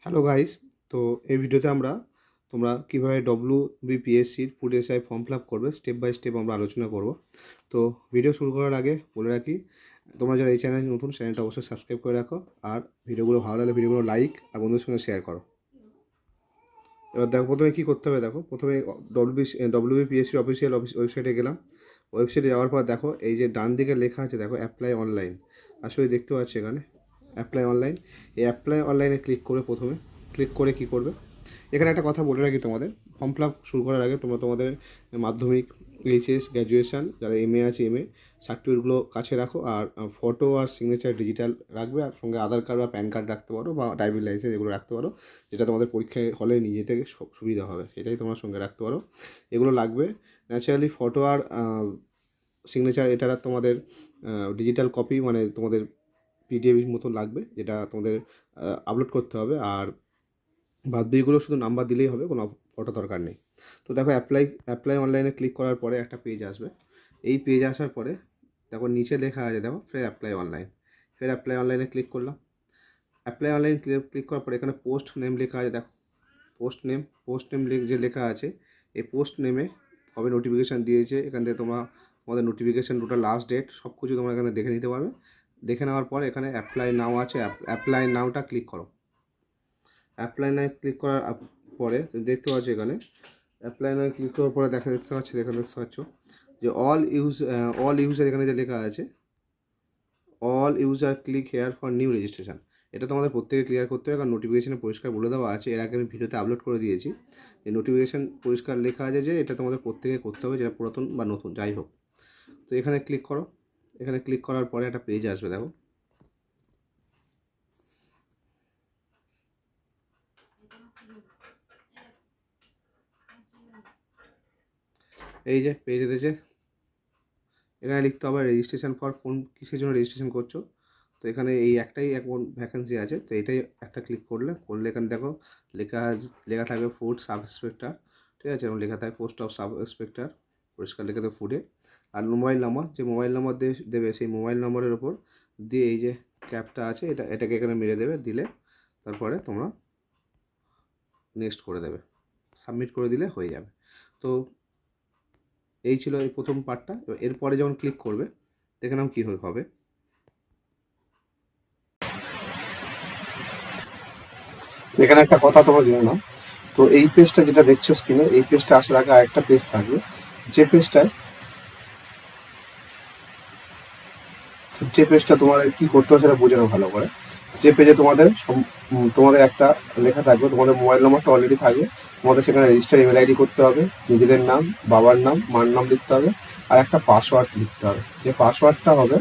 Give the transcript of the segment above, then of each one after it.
Hello guys, তো এই ভিডিওতে তোমরা কীভাবে WBPSCর food SI form fill up করবে স্টেপ বাই স্টেপ আমরা আলোচনা করব। তো ভিডিও শুরু করার আগে বলে রাখি, তোমরা যারা এই চ্যানেলে নতুন, চ্যানেলটা অবশ্যই সাবস্ক্রাইব করে রাখো, আর ভিডিওগুলো ভালো লাগলে ভিডিওগুলো লাইক আর বন্ধুদের সঙ্গে শেয়ার করো। এবার দেখো প্রথমে কী করতে হবে। দেখো প্রথমে WBPSCর অফিসিয়াল ওয়েবসাইটে গেলাম। ওয়েবসাইটে যাওয়ার পর দেখো এই যে ডান দিকে লেখা আছে, দেখো অ্যাপ্লাই অনলাইন। আসলে দেখতে পাচ্ছি এখানে অ্যাপ্লাই অনলাইন। এই অ্যাপ্লাই অনলাইনে ক্লিক করে প্রথমে ক্লিক করে কী করবে, এখানে একটা কথা বলে রাখি, তোমাদের ফর্ম ফিল আপ শুরু করার আগে তোমরা তোমাদের মাধ্যমিক, এইচএস, গ্র্যাজুয়েশান, যারা এমএ আছে এমএ সার্টিফিকেটগুলো কাছে রাখো, আর ফটো আর সিগনেচার ডিজিটাল রাখবে, আর সঙ্গে আধার কার্ড বা প্যান কার্ড রাখতে পারো, বা ড্রাইভিং লাইসেন্স এগুলো রাখতে পারো, যেটা তোমাদের পরীক্ষায় হলে নিজে থেকে সুবিধা হবে, সেটাই তোমার সঙ্গে রাখতে পারো। এগুলো লাগবে। ন্যাচারালি ফটো আর সিগনেচার এটা তোমাদের ডিজিটাল কপি, মানে তোমাদের পিডিএফের মতো লাগবে, যেটা তোমাদের আপলোড করতে হবে। আর বাদ বাকিগুলো শুধু নাম্বার দিলেই হবে, কোনো ফটো দরকার নেই। তো দেখো অ্যাপ্লাই অনলাইনে ক্লিক করার পরে একটা পেজ আসবে। এই পেজ আসার পরে দেখো নিচে লেখা আছে, দেখো ফের অ্যাপ্লাই অনলাইন। ফের অ্যাপ্লাই অনলাইনে ক্লিক করলাম। অ্যাপ্লাই অনলাইন ক্লিক করার পরে এখানে পোস্ট নেম লেখা আছে, দেখো পোস্ট নেম যে লেখা আছে, এই পোস্ট নেমে কবে নোটিফিকেশান দিয়েছে, এখান থেকে তোমাদের নোটিফিকেশান টোটাল লাস্ট ডেট সব কিছু তোমরা এখানে দেখে নিতে পারবে। দেখে নেওয়ার পর এখানে অ্যাপ্লাই নাও আছে, অ্যাপ্লাই নাওটা ক্লিক করো। অ্যাপ্লাই নাও ক্লিক করার পরে দেখতে পাচ্ছ এখানে অ্যাপ্লাই নাও ক্লিক করার পরে দেখতে পাচ্ছ যে অল ইউজার এখানে যে লেখা আছে, all user click here for new registration. এটা তোমাদের প্রত্যেকে ক্লিয়ার করতে হবে, কারণ নোটিফিকেশানে পরিষ্কার বলে দেওয়া আছে। এর আগে আমি ভিডিওতে আপলোড করে দিয়েছি, এই নোটিফিকেশান পরিষ্কার লেখা আছে যে এটা তোমাদের প্রত্যেকে করতে হবে, যেটা পুরাতন বা নতুন যাই হোক। তো এখানে ক্লিক করো। এখানে ক্লিক করার পরে একটা পেজ আসবে, দেখো এই যে পেজ এসেছে। এখানে লিখতে হবে রেজিস্ট্রেশন ফর কিসের জন্য রেজিস্ট্রেশন করছো। তো এখানে এই একটাই এখন ভ্যাকেন্সি আছে, তো এটাই একটা ক্লিক করলে এখানে দেখো লেখা থাকবে ফুড সাব ইন্সপেক্টর, ঠিক আছে, এবং লেখা থাকে পোস্ট অফ সাব ইন্সপেক্টর, পরিষ্কার লেখা থাকে ফুডে। আর মোবাইল নাম্বার, যে মোবাইল নাম্বার দেবে সেই মোবাইল নম্বরের ওপর দিয়ে এই যে ক্যাপটা আছে এটাকে এখানে মেরে দেবে, দিলে তারপরে তোমরা নেক্সট করে দেবে, সাবমিট করে দিলে হয়ে যাবে। তো এই ছিল এই প্রথম পার্টটা। এরপরে যখন ক্লিক করবে দেখে নাও কী হবে। এখানে একটা কথা তোমরা জেনে নাও, তো এই পেজটা যেটা দেখছো স্ক্রিনে, এই পেজটা আসার আগে আরেকটা পেজ থাকবে, যে পেজটা তোমাদের কি করতে হবে সেটা বুঝে নাও ভালো করে। যে পেজে তোমাদের একটা লেখা থাকবে, তোমাদের মোবাইল নম্বরটা অলরেডি থাকবে, তোমাদের সেখানে রেজিস্টার ইমেল আইডি করতে হবে, নিজেদের নাম, বাবার নাম, মার নাম লিখতে হবে, আর একটা পাসওয়ার্ড লিখতে হবে। যে পাসওয়ার্ডটা হবে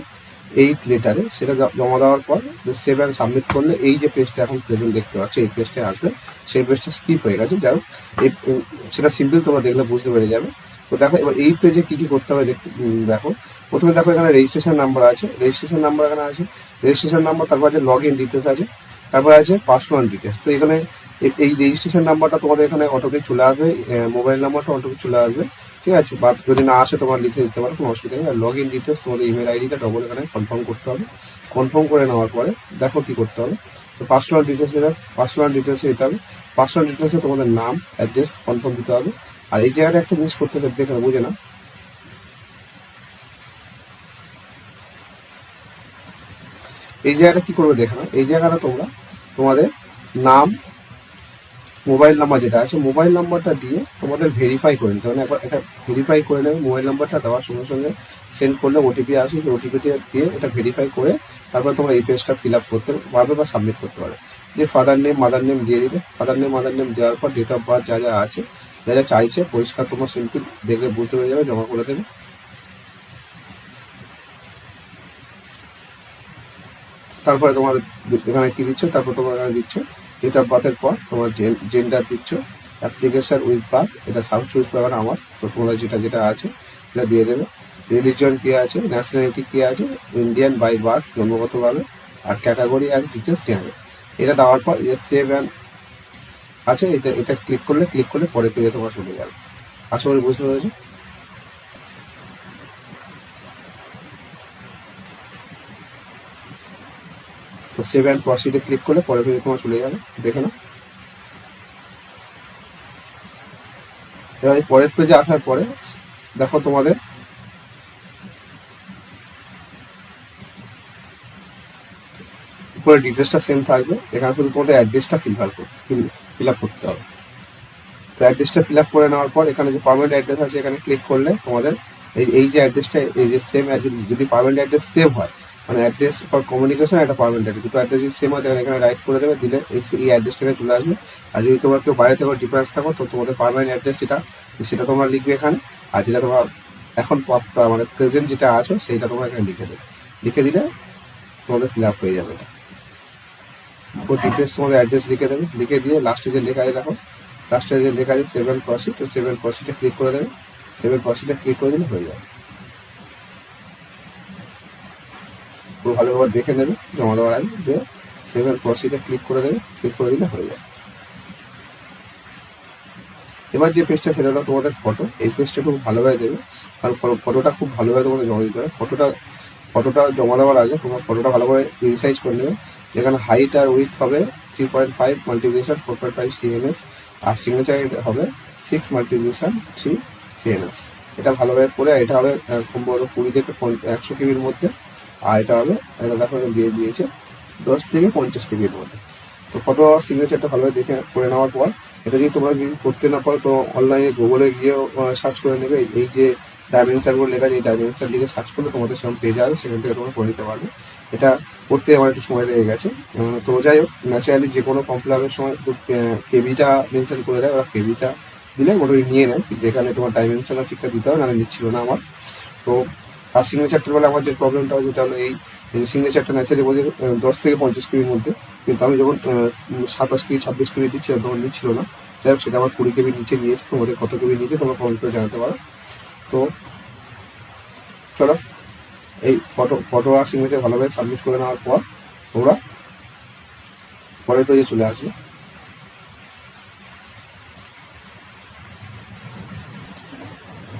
8 লেটারে, সেটা জমা দেওয়ার পর সেভ অ্যান্ড সাবমিট করলে এই যে পেজটা এখন প্রেজেন্ট দেখতে পাচ্ছ, এই পেজটায় আসবে। সেই পেজটা স্কিপ হয়ে গেছে, যাই হোক সেটা সিম্পল তোমরা দেখলে বুঝতে পেরে যাবে। তো দেখো এবার এই পেজে কী কী করতে হবে দেখো। প্রথমে দেখো এখানে রেজিস্ট্রেশন নাম্বার আছে, রেজিস্ট্রেশন নাম্বার এখানে আছে, রেজিস্ট্রেশন নাম্বার, তারপর আছে লগ ইন ডিটেলস আছে, তারপর আছে পার্সোনাল ডিটেলস। তো এখানে এই রেজিস্ট্রেশন নাম্বারটা তোমাদের এখানে অটোকে চলে আসবে, মোবাইল নাম্বারটা অটোকে চলে আসবে, ঠিক আছে, বা যদি না আসে তোমার লিখে দিতে পারো, কোনো অসুবিধা নেই। আর লগ ইন ডিটেলস তোমাদের ইমেল আইডিটা ডবল এখানে কনফার্ম করতে হবে। কনফার্ম করে নেওয়ার পরে দেখো কী করতে হবে। তো পার্সোনাল ডিটেলসে দিতে হবে। পার্সোনাল ডিটেলসে তোমাদের নাম, অ্যাড্রেস কনফার্ম দিতে হবে। আর এই জায়গাটা একটা জিনিস করতে হবে, দেখে বুঝে না, এই জায়গাটা কী করবে দেখে না, এই জায়গাটা তোমাদের নাম, মোবাইল নাম্বার যেটা আছে, মোবাইল নাম্বারটা দিয়ে তোমাদের ভেরিফাই করে নিতে হবে। একবার এটা ভেরিফাই করে নেবে, মোবাইল নাম্বারটা দেওয়ার সঙ্গে সঙ্গে সেন্ড করলে ওটিপি আসে, সেই ওটিপিটা দিয়ে এটা ভেরিফাই করে তারপর তোমরা এই পেজটা ফিল আপ করতে পারবে বা সাবমিট করতে পারবে। যে ফাদার নেম, মাদার নেম দিয়ে দিবে। ফাদার নেম, মাদার নেম দেওয়ার পর ডেট অফ বার্থ যা যা আছে, যা যা চাইছে পরিষ্কার তোমার সিম্পল দেখলে বুঝতে পেরে যাবে, জমা করে দেবে। তারপরে তোমার এখানে কী দিচ্ছ, তারপর তোমার এখানে দিচ্ছ ডেট অফ বার্থের পর তোমার জেন্ডার দিচ্ছ, অ্যাপ্লিকেশান উইথ বার্থ, এটা সাউথ চুজ পাবে আমার, তো তোমরা যেটা আছে এটা দিয়ে দেবে। রিলিজন কী আছে, ন্যাশনালিটি কী আছে, ইন্ডিয়ান বাই বার্থ জন্মগতভাবে, আর ক্যাটাগরি অ্যান্ড ডিটেলস জানাবে। এটা দেওয়ার পর যে সেভ অ্যান্ড আছে, এটা ক্লিক করলে পরে পেজে তোমার চলে যাবে। আশা করি বুঝতে পেরেছো। তো সেভ অ্যান্ড প্রসিডে ক্লিক করলে পরে পেজে তোমার চলে যাবে, দেখে নাও। এবার এই পরের পেজে আসার পরে দেখো তোমাদের উপরে ডিটেলসটা সেম থাকবে, এখানে শুধু তোমাদের অ্যাড্রেসটা ফিল আপ করতে হবে। তো অ্যাড্রেসটা ফিল আপ করে নেওয়ার পর এখানে যে পার্মানেন্ট অ্যাড্রেস আছে এখানে ক্লিক করলে তোমাদের এই যে অ্যাড্রেসটা, এই যে সেম অ্যাড্রেস, যদি পার্মানেন্ট অ্যাড্রেস সেম হয়, মানে অ্যাড্রেস ফর কমিউনিকেশন একটা পার্মানেন্ট অ্যাড্রেস, দুটো অ্যাড্রেস যদি সেম হয় তাহলে এখানে রাইট করে দেবে, দিলে এই অ্যাড্রেসটাকে চলে আসবে। আর যদি তোমরা কেউ বাইরে থেকে ডিফারেন্স থাকো তো তোমাদের পার্মানেন্ট অ্যাড্রেস সেটা তোমরা লিখবে এখানে, আর যেটা তোমরা এখন মানে প্রেজেন্ট যেটা আছো সেইটা তোমরা এখানে লিখে দিলে তোমাদের ফিল আপ হয়ে যাবে। পুরো ডিটেলস তোমাদের অ্যাড্রেস লিখে দেবে, লিখে দিয়ে লাস্টে যে লেখা আছে দেখো, লাস্টে যে লেখা আছে 7%, তো 7%-এ ক্লিক করে দেবে, 7%-এ ক্লিক করে দিলে হয়ে যাবে। পুরো ভালোভাবে দেখে নেবে জমা দেওয়ার আগে, যে 7%-এ ক্লিক করে দেবে, ক্লিক করে দিলে হয়ে যাবে। এবার যে পেজটা সেটা হলো তোমাদের ফটো, এই পেজটা খুব ভালোভাবে দেবে, কারণ ফটোটা খুব ভালোভাবে তোমাদের জমা দিতে হবে। ফটোটা জমা দেওয়ার আগে তোমার ফটোটা ভালো করে রিসাইজ করে নেবে, যেখানে হাইট আর উইথ হবে 3.5 মাল্টিপ্লিকেশন 4.5 CMS, আর সিগনেচার হবে 6 মাল্টিপ্লিকেশন 3 CMS। এটা ভালোভাবে করে, এটা হবে খুব বড় 20 থেকে 100 কেবির মধ্যে, আর এটা হবে, এটা দেখো দিয়ে দিয়েছে 10 থেকে 50 কেবির মধ্যে। তো ফটো সিগনেচারটা ভালোভাবে দেখে করে নেওয়ার পর, এটা যদি তোমরা যদি করতে না পারো তো অনলাইনে গুগলে গিয়েও সার্চ করে নেবে, এই যে ডাইমেনশনগুলো লেখা আছে এই ডাইমেনশন লিখে সার্চ করলে তোমাদের সেরকম পেজ আসবে, সেখান থেকে তোমরা করে নিতে পারবে। এটা করতে আমার একটু সময় লেগে গেছে। তো যাই হোক, ন্যাচারালি যে কোনো ফর্ম ফিল আপের সময় কেবিটা মেনশন করে দেয়, ওরা কেবিটা দিলে মোটামুটি নিয়ে নেয়, কিন্তু এখানে তোমার ডাইমেনশনটা ঠিকঠাক দিতে হবে, নাহলে নিচ্ছিল না আমার। তো আর সিগনেচারটার বেলা আমার যে প্রবলেমটা হয় যেটা হলো এই সিগনেচারটা ন্যাচারালি বলছে 10 থেকে 50 কেবির মধ্যে, কিন্তু আমি যখন 27 কেবি 26 কেবি দিচ্ছিলাম তখন নিচ্ছিল না। যাই হোক, সেটা আমার 20 কেবির নিচে নিয়েছে, তোমাদের কত কেবি নিয়েছে তোমরা কমেন্ট করে জানাতে পারো। তো চলো, এই ফটো আর সিগনেচার ভালোভাবে সাবমিট করে নেওয়ার পর তোমরা পরের পেজে চলে আসবে।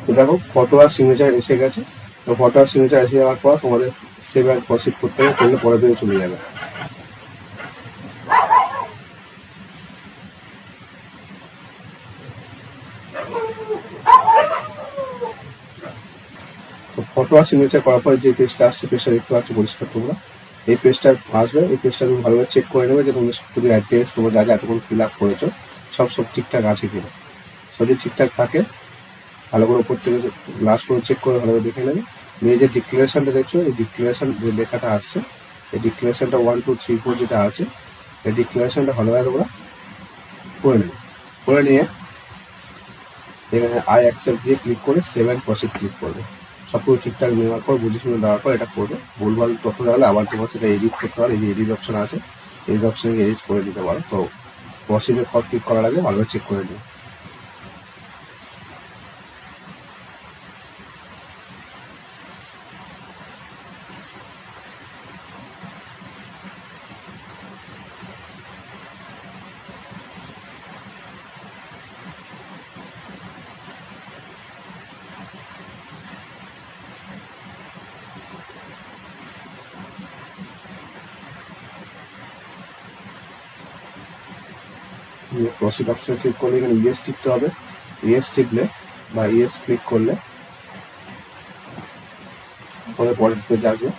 তো দেখো ফটো আর সিগনেচার এসে গেছে। তো ফটো আর সিগনেচার এসে যাওয়ার পর তোমাদের সেভ অ্যান্ড প্রসিড করতে হবে, করলে পরের পেজে চলে যাবে। তো ফটো আর সিগনেচার করার পর যে পেজটা আসছে, পেজটা দেখতে পাচ্ছ পরিষ্কার তোমরা, এই পেজটা আসবে। এই পেজটা তুমি ভালোভাবে চেক করে নেবে যে তোমাদের সব কিছু অ্যাড্রেস তোমরা যা যা এতক্ষণ ফিল আপ করেছো সব ঠিকঠাক আছে কিনা। যদি ঠিকঠাক থাকে ভালো করে উপর থেকে লাস্ট করে চেক করে ভালোভাবে দেখে নেবে। নিয়ে যে ডিক্লারেশনটা দেখছো, এই ডিক্লারেশন যে লেখাটা আসছে, এই ডিক্লারেশনটা 1 2 3 4 যেটা আছে, এই ডিক্লারেশনটা ভালোভাবে তোমরা করে নেবে। করে নিয়ে এখানে আই অ্যাকসেপ্ট দিয়ে ক্লিক করে সেভ অ্যান্ড প্রসিড ক্লিক করবে। সব কিছু ঠিকঠাক নেওয়ার পর বুঝে শুনে দেওয়ার পর এটা করবে। ভুলভাল তথ্য দেওয়ালে আবার তোমার সেটা এডিট করতে পারো, এই যে এডিট অপশন আছে, এডিট অপশনে এডিট করে দিতে পারো। তো প্রসিডের পর ক্লিক করার আগে ভালোভাবে চেক করে নিও। প্রসিড অপশনে ক্লিক করলে এখানে ইয়েস টিপতে হবে। ইয়েস টিপলে বা ইয়েস ক্লিক করলে তোমাদের পরের পেজে আসবে।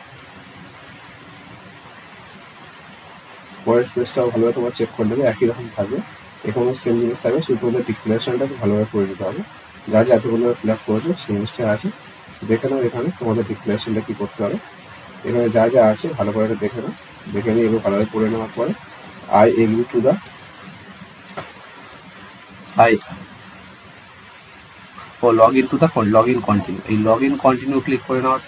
পরের পেজটাও ভালোভাবে তোমার চেক করে নেবে, একই রকম থাকবে, এখানেও সেম জিনিস থাকবে, শুধু তোমাদের ডিক্লারেশনটা ভালোভাবে করে নিতে হবে। যা যা এতগুলো ফিল আপ করেছো সেই জিনিসটা আছে, দেখে নাও এখানে তোমাদের ডিক্লারেশনটা কী করতে হবে। এখানে যা যা আছে ভালো করে দেখে নাও, দেখে নিয়ে এগুলো ভালোভাবে করে নেওয়ার পরে I agree to the log in to the log in continue, এই লগ ইন কন্টিনিউ ক্লিক করে নেওয়ার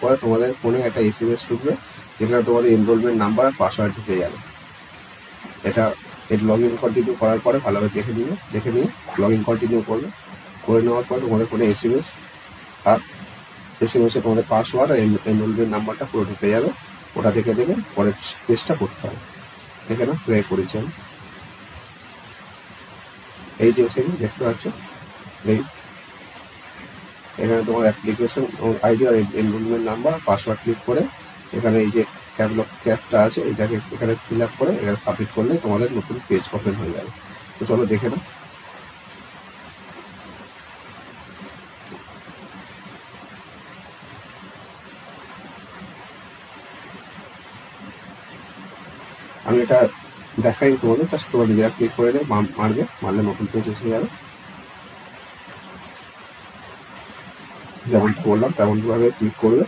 পরে তোমাদের ফোনে একটা SMS ঢুকবে, যেখানে তোমাদের এনরোলমেন্ট নাম্বার আর পাসওয়ার্ড ঢুকে যাবে। এটা লগ ইন কন্টিনিউ করার পরে ভালোভাবে দেখে নিয়ে লগ ইন কন্টিনিউ করে নেওয়ার পরে তোমাদের ফোনে SMS আর SMS এ তোমাদের পাসওয়ার্ড আর এনরোলমেন্ট নাম্বারটা পুরো ঢুকে যাবে। ওটা দেখে পরের পেজটা করতে হবে। দেখে না প্লে করেছি আমি, এই যে SMS দেখতে পাচ্ছ, এই এখানে তোমার অ্যাপ্লিকেশন আইডি আর এনরোলমেন্ট নাম্বার পাসওয়ার্ড ক্লিক করে এখানে এই যে ক্যাপটা আছে এটাকে এখানে ফিল আপ করে এখানে সাবমিট করলে তোমাদের নতুন পেজ ওপেন হয়ে যাবে। তো চলো দেখে নাও। আমি এটা দেখাই তোমাদের, জাস্ট তোমরা নিজেরা ক্লিক করে নেবে, মারলে নতুন পেজ এসে যাবে। যেমনটা বললাম তেমনভাবে ক্লিক করবে,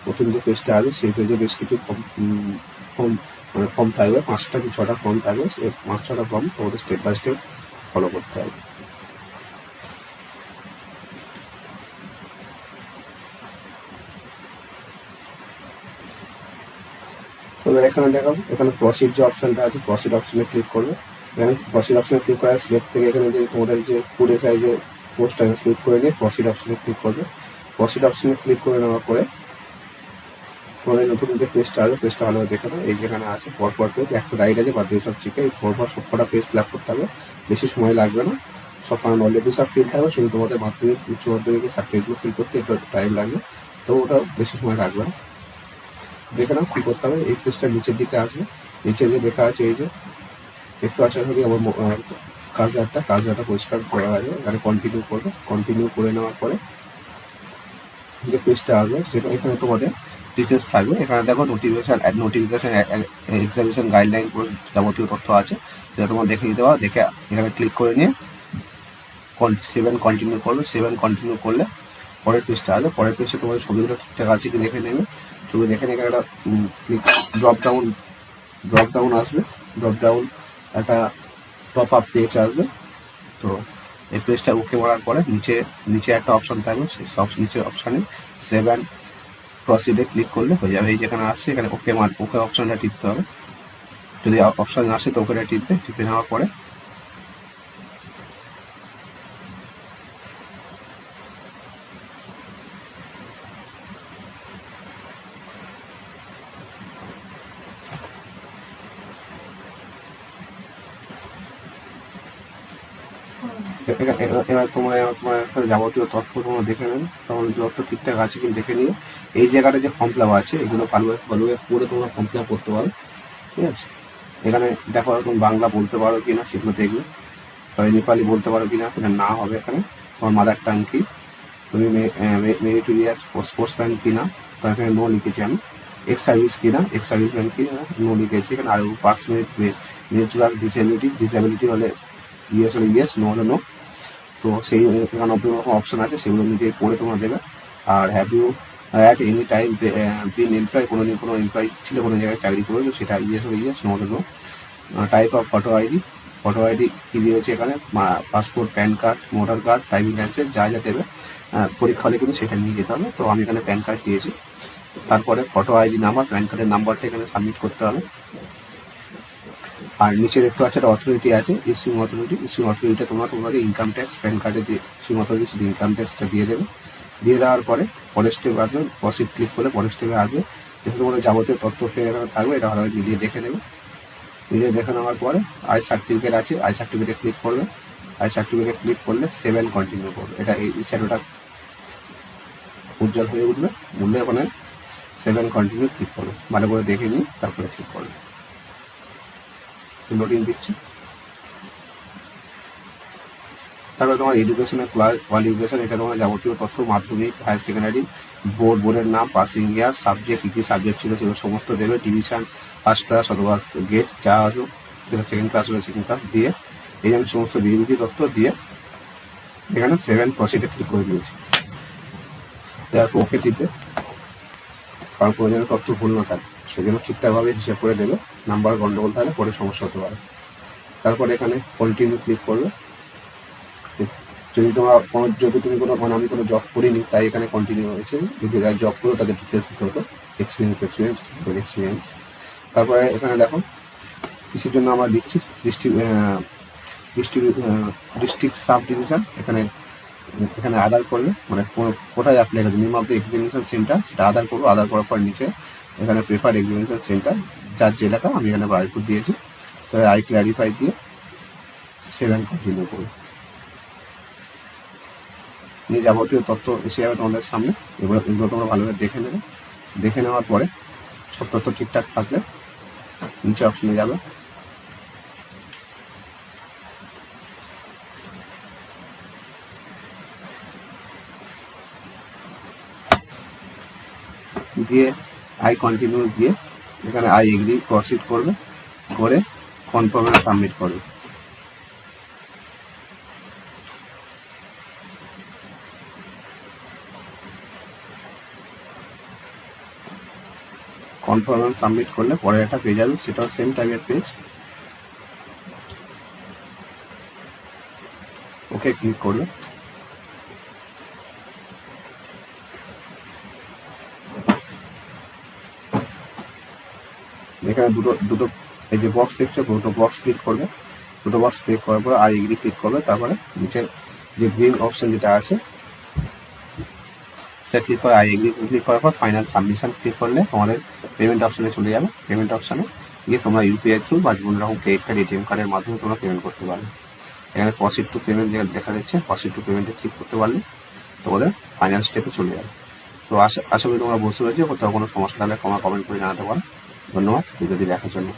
নতুন যে পেজটা আছে সেই পেজে বেশ কিছু ফর্ম থাকবে, 5টা কি 6টা ফর্ম থাকবে। সেই 5-6টা ফর্ম তোমাদের স্টেপ বাই স্টেপ ফলো করতে হবে। তো এখানে দেখো, এখানে প্রসিড যে অপশনটা আছে, প্রসিড অপশনে ক্লিক করবে। এখানে প্রসিড অপশনে ক্লিক করার সিলেক্ট থেকে এখানে যে তোমাদের যে ফুড এসআই যে পোস্ট আছে ক্লিক করে নিয়ে প্রসিড অপশনে ক্লিক করবে। প্রসিড অপশনে ক্লিক করে নেওয়ার পরে তোমাদের নতুন যে পেজটা আছে পেজটা ভালোভাবে দেখে নাও। এই যেখানে আছে পরপর পেজ, একটা রাইড আছে বাদ দিয়ে সব ঠিক এই পরপর সবকটা পেজ ফিল আপ করতে হবে, বেশি সময় লাগবে না। সব কারণ অলরেডি সব ফিল থাকবে, শুধু তোমাদের মাধ্যমিক উচ্চ মাধ্যমিকের সার্টিফিকেটগুলো ফিল করতে একটু টাইম লাগবে, তো ওটা বেশি সময় লাগবে না। দেখে নাও কী করতে হবে। এই পেজটার নিচের দিকে আসবে, নিচে যে দেখা আছে এই যে একটু আসার আগে আমার কাজটা পরিষ্কার করা আছে, এখানে কন্টিনিউ করবে। কন্টিনিউ করে নেওয়ার পরে যে পেজটা আসবে সেটা এখানে তোমাদের ডিটেলস থাকবে। এখানে দেখো নোটিফিকেশান এক্সামিনেশন গাইডলাইন যাবতীয় তথ্য আছে, যেটা তোমার দেখে দিতে পারো। দেখে এখানে ক্লিক করে নিয়ে 7 কন্টিনিউ করবে। 7 কন্টিনিউ করলে পরের পেজটা আসবে। পরের পেজে তোমাদের ছবিগুলো ঠিকঠাক আছে কি দেখে নেবে। ছবি দেখে নিয়ে এখানে একটা ড্রপ ডাউন আসবে। ড্রপ ডাউন একটা টপ আপ পেজ আসবে। তো এই পেজটা ওকে মারার পরে নিচে একটা অপশান থাকবে, সেই নিচের অপশানে 7 প্রসিডে ক্লিক করলে হয়ে যাবে। এই যেখানে আসছে এখানে ওকে অপশানটা টিপতে হবে। যদি অপশান আসে তো ওকে টিপে নেওয়ার পরে এবার তোমার যাবতীয় তথ্য তোমরা দেখে নেবে, তখন যত ঠিকঠাক আছে কিন্তু দেখে নিয়ে এই জায়গাটা যে ফর্ম ফিল আপ আছে এগুলো ভালোভাবে পড়ে তোমরা ফর্ম ফিল আপ করতে পারো, ঠিক আছে। এখানে দেখো তুমি বাংলা বলতে পারো কি না সেগুলো দেখবে, তবে নেপালি বলতে পারো কি না, এটা না হবে। এখানে তোমার মাদার টাং কি, তুমি মেরিটোরিয়াস স্পোর্টসম্যান কি না, তো এখানে নো লিখেছি আমি। এক্স সার্ভিস কি না, এক্স সার্ভিসম্যান কি না, নো লিখেছি এখানে। আর পার্সোনাল নেচুরাল ডিসেবিলিটি হলে ইয়েস হলে ইয়েস, নো হলে নো। তো সেই এখানে রকম অপশান আছে, সেগুলো নিজে পড়ে তোমরা দেবে। আর have you at any time been employ, কোনো এমপ্লয় ছিল, কোনো জায়গায় চাকরি করেছো, সেটা ইয়েস হলে ইয়েস, নো হলে no. Type of photo ID কী দিয়েছে এখানে, passport, PAN card, voter card, driving licence যা দেবে। পরীক্ষা হলে কিন্তু সেটা নিয়ে যেতে হবে। তো আমি এখানে প্যান কার্ড দিয়েছি। তারপরে ফটো আইডি নাম্বার, প্যান কার্ডের নাম্বারটা এখানে সাবমিট করতে হবে। আর নিচের একটু আছে একটা অথরিটি আছে, ইস্যুইং অথরিটিটা তোমাদের ইনকাম ট্যাক্স, প্যান কার্ডে যে ইস্যুইং অথরিটি সেটা ইনকাম ট্যাক্সটা দিয়ে দেবে। দিয়ে দেওয়ার পরে পরের স্টেপ আসবে, প্রসিড ক্লিক করলে পরের স্টেপে আসবে। যেহেতু তোমাদের যাবতীয় তথ্য ফের এখানে থাকবে, এটা ভালোভাবে নিজে দেখে নেবে। নিজে দেখে নেওয়ার পরে আই সার্টিফিকেট আছে, আই সার্টিফিকেটে ক্লিক করবে। আই সার্টিফিকেটে ক্লিক করলে 7 কন্টিনিউ করবে। এটা এই শ্যাডোটা উজ্জ্বল হয়ে উঠবে, ওখানে 7 কন্টিনিউ ক্লিক করবে। ভালো করে দেখে নিয়ে তারপরে ক্লিক করবে। লোডিং দিচ্ছে। তারপরে তোমার এডুকেশনের কোয়ালিফিকেশন, এটা তোমার যাবতীয় তথ্য, মাধ্যমিক, হায়ার সেকেন্ডারি, বোর্ডের নাম, পাসিং ইয়ার, সাবজেক্ট কী কী সাবজেক্ট ছিল সেগুলো সমস্ত দেবে। ডিভিশন, ফার্স্ট ক্লাস অথবা গেট যা আসুক, সেটা সেকেন্ড ক্লাস হলে সেকেন্ড ক্লাস দিয়ে এই আমি সমস্ত বিবৃতি তথ্য দিয়ে এখানে 7 প্রসিডে ক্লিক করে দিয়েছি। তারপর ওকে টিপে, কারণ কোনো যেন তথ্য ভুল না থাকে সেজন্য ঠিকঠাকভাবে হিসাব করে দেবে। নাম্বার গন্ডগোল থাকলে পরে সমস্যা হতে পারে। তারপরে এখানে কন্টিনিউ ক্লিক করবে। যদি তুমি কোনো আমি কোনো জব করিনি তাই এখানে কন্টিনিউ হয়েছে। যদি যারা জব করো তাদের ডিটেলস দিতে হতো, এক্সপিরিয়েন্স। তারপরে এখানে দেখো কিসের জন্য আমরা দিচ্ছি, ডিস্ট্রিক্ট সাব ডিভিশন। এখানে আধার করবে, মানে কোথায় অ্যাপ্লাই করবে, name of the examination centre সেটা আধার করবো। আধার করার পর নিচে এখানে প্রেফার এক্সামিনেশন সেন্টার যার যে এলাকা, আমি এখানে বারপুর দিয়েছি। তবে আই ক্ল্যারিফাই দিয়ে 7 কন্টিনিউ করবো। নিয়ে যাবতীয় তথ্য এসে যাবে তোমাদের সামনে। এগুলো তোমরা ভালোভাবে দেখে নেবে। দেখে নেওয়ার পরে সব তথ্য ঠিকঠাক থাকলে নিচে অপশনে যাবে, দিয়ে আই কন্টিনিউ দিয়ে এখানে আই এগ্রি প্রসিড করবে, করে কনফার্ম এন্ড সাবমিট করবে। কনফার্ম এন্ড সাবমিট করলে পরে একটা পেজ আসবে, সেটাও সেম টাইপের পেজ। ওকে ক্লিক করবে। এখানে দুটো এই যে বক্স দেখছো, দুটো বক্স ক্লিক করবে। দুটো বক্স ক্লিক করার পর আই এগ্রি ক্লিক করবে। তারপরে নিচের যে গ্রিন অপশন যেটা আছে সেটা ক্লিক করে আই এগ্রি ক্লিক করার পর ফাইনাল সাবমিশন ক্লিক করলে তোমাদের পেমেন্ট অপশনে চলে যাবে। পেমেন্ট অপশনে গিয়ে তোমরা ইউপিআই থ্রু বা বিভিন্ন রকম ক্রেডিট কার্ড, এটিএম কার্ডের মাধ্যমে তোমরা পেমেন্ট করতে পারবে। এখানে প্রসিড টু পেমেন্ট যেটা দেখা যাচ্ছে, প্রসিড টু পেমেন্টে ক্লিক করতে পারলে তোমাদের ফাইনাল স্টেপে চলে যাবে। তো আশা করি তোমরা বুঝতে পেরেছো। কোথাও কোনো সমস্যা থাকলে তোমরা কমেন্ট করে জানাতে পারো। ধন্যবাদ ভিডিওটি দেখার জন্য।